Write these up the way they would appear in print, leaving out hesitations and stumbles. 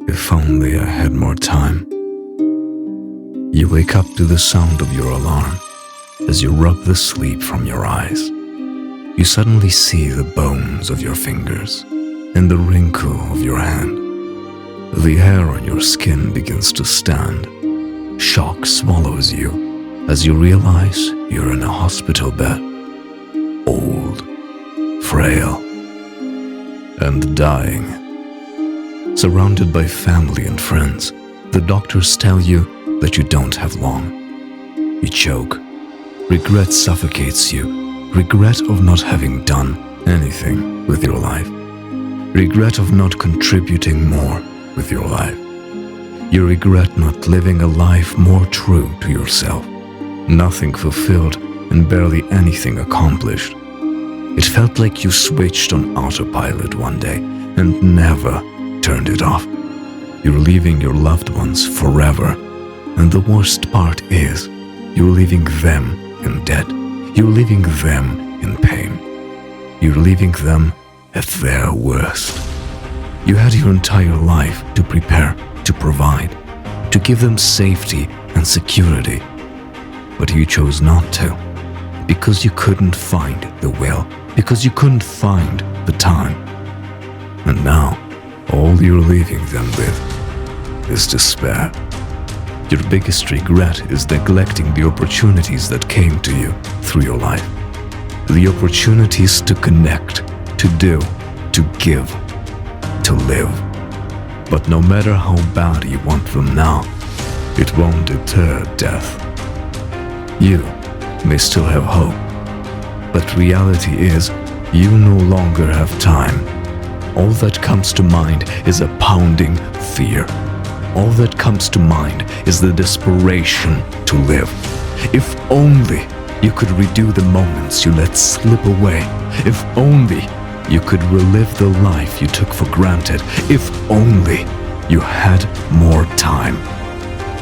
If only I had more time. You wake up to the sound of your alarm. As you rub the sleep from your eyes, you suddenly see the bones of your fingers and the wrinkle of your hand. The hair on your skin begins to stand. Shock swallows you as you realize you're in a hospital bed. Old, frail, and dying. Surrounded by family and friends, the doctors tell you that you don't have long. You choke. Regret suffocates you. Regret of not having done anything with your life. Regret of not contributing more with your life. You regret not living a life more true to yourself. Nothing fulfilled and barely anything accomplished. It felt like you switched on autopilot one day and never turned it off. You're leaving your loved ones forever, and the worst part is you're leaving them in debt. You're leaving them in pain. You're leaving them at their worst. You had your entire life to prepare, to provide, to give them safety and security. But you chose not to, because you couldn't find the will, because you couldn't find the time. And now, all you're leaving them with is despair. Your biggest regret is neglecting the opportunities that came to you through your life. The opportunities to connect, to do, to give, to live. But no matter how bad you want them now, it won't deter death. You may still have hope, but reality is you no longer have time. All that comes to mind is a pounding fear. All that comes to mind is the desperation to live. If only you could redo the moments you let slip away. If only you could relive the life you took for granted. If only you had more time.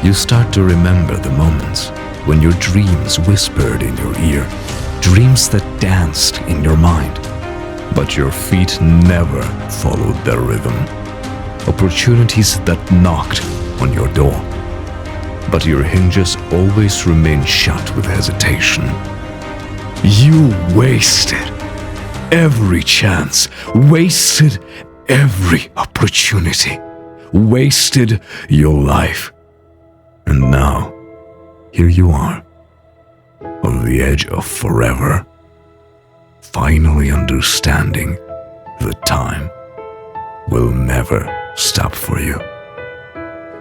You start to remember the moments when your dreams whispered in your ear, dreams that danced in your mind. But your feet never followed their rhythm. Opportunities that knocked on your door. But your hinges always remain shut with hesitation. You wasted every chance, wasted every opportunity, wasted your life. And now, here you are, on the edge of forever, finally understanding that time will never stop for you.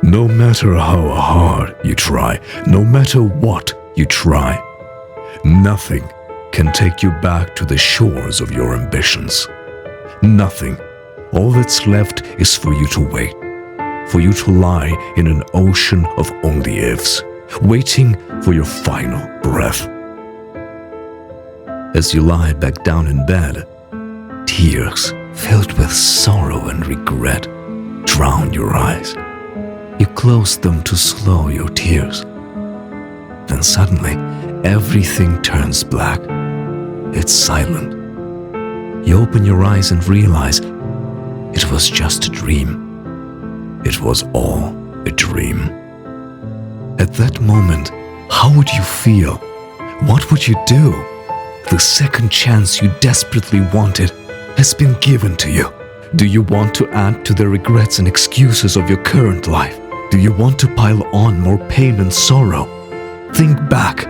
No matter how hard you try, no matter what you try, nothing can take you back to the shores of your ambitions. Nothing. All that's left is for you to wait, for you to lie in an ocean of only ifs, waiting for your final breath. As you lie back down in bed, tears filled with sorrow and regret drown your eyes. You close them to slow your tears. Then suddenly, everything turns black. It's silent. You open your eyes and realize it was just a dream. It was all a dream. At that moment, how would you feel? What would you do? The second chance you desperately wanted has been given to you. Do you want to add to the regrets and excuses of your current life? Do you want to pile on more pain and sorrow? Think back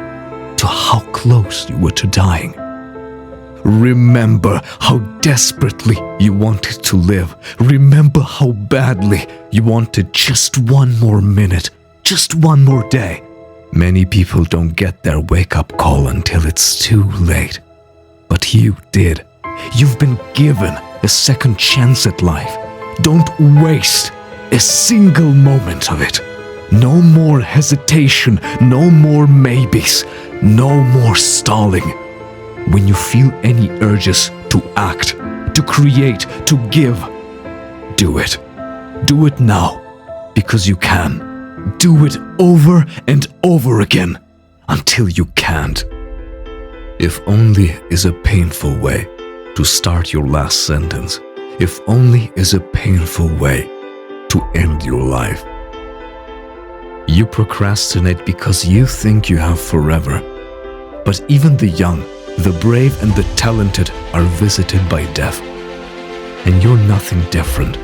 to how close you were to dying. Remember how desperately you wanted to live. Remember how badly you wanted just one more minute, just one more day. Many people don't get their wake-up call until it's too late. But you did. You've been given a second chance at life. Don't waste a single moment of it. No more hesitation, no more maybes, no more stalling. When you feel any urges to act, to create, to give, do it. Do it now, because you can. Do it over and over again, until you can't. If only is a painful way to start your last sentence. If only is a painful way to end your life. You procrastinate because you think you have forever. But even the young, the brave and the talented are visited by death. And you're nothing different.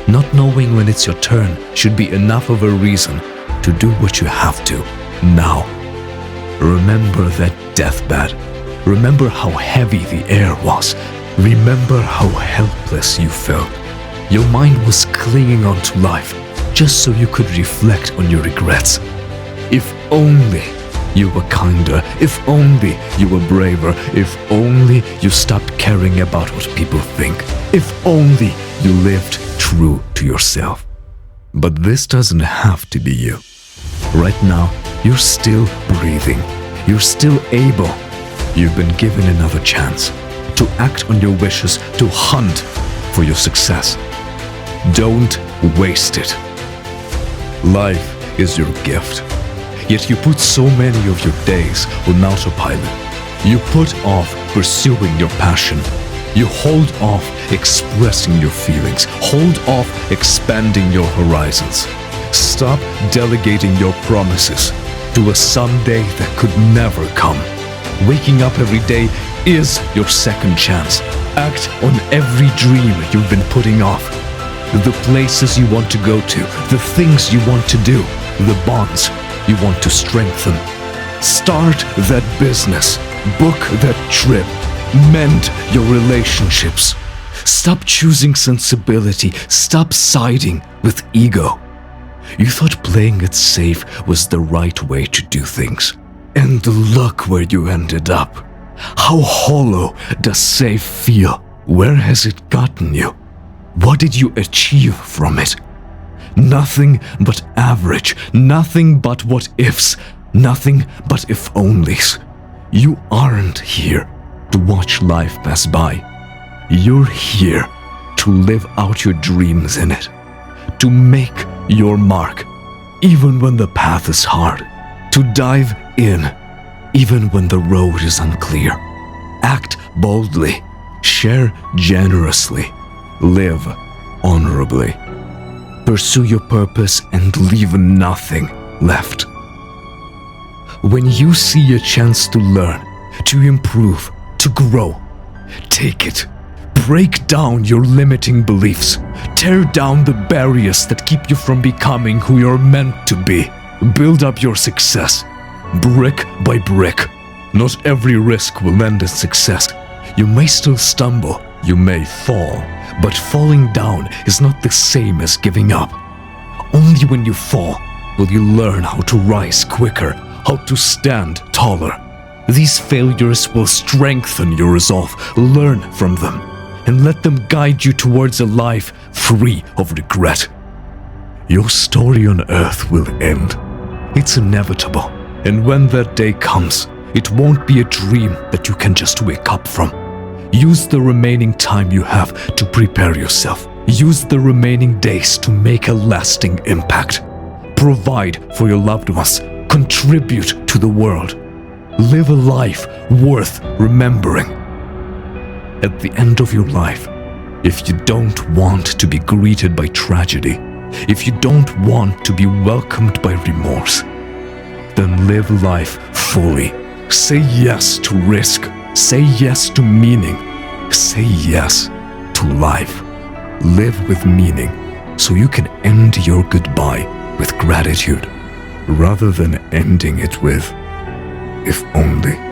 Not knowing when it's your turn should be enough of a reason to do what you have to, now. Remember that deathbed. Remember how heavy the air was. Remember how helpless you felt. Your mind was clinging on to life just so you could reflect on your regrets. If only you were kinder, if only you were braver, if only you stopped caring about what people think, if only you lived true to yourself. But this doesn't have to be you. Right now, you're still breathing. You're still able. You've been given another chance to act on your wishes, to hunt for your success. Don't waste it. Life is your gift. Yet you put so many of your days on autopilot. You put off pursuing your passion. You hold off expressing your feelings. Hold off expanding your horizons. Stop delegating your promises to a someday that could never come. Waking up every day is your second chance. Act on every dream you've been putting off. The places you want to go to, the things you want to do, the bonds you want to strengthen. Start that business. Book that trip. Mend your relationships. Stop choosing sensibility. Stop siding with ego. You thought playing it safe was the right way to do things. And look where you ended up. How hollow does safe feel? Where has it gotten you? What did you achieve from it? Nothing but average. Nothing but what ifs. Nothing but if onlys. You aren't here to watch life pass by. You're here to live out your dreams in it. To make your mark, even when the path is hard. To dive in, even when the road is unclear. Act boldly. Share generously. Live honorably. Pursue your purpose and leave nothing left. When you see a chance to learn, to improve, to grow, take it. Break down your limiting beliefs. Tear down the barriers that keep you from becoming who you're meant to be. Build up your success, brick by brick. Not every risk will end in success. You may still stumble, you may fall, but falling down is not the same as giving up. Only when you fall will you learn how to rise quicker, how to stand taller. These failures will strengthen your resolve. Learn from them and let them guide you towards a life free of regret. Your story on earth will end. It's inevitable. And when that day comes, it won't be a dream that you can just wake up from. Use the remaining time you have to prepare yourself. Use the remaining days to make a lasting impact. Provide for your loved ones. Contribute to the world. Live a life worth remembering. At the end of your life, if you don't want to be greeted by tragedy, if you don't want to be welcomed by remorse, then live life fully. Say yes to risk. Say yes to meaning. Say yes to life. Live with meaning so you can end your goodbye with gratitude rather than ending it with, if only.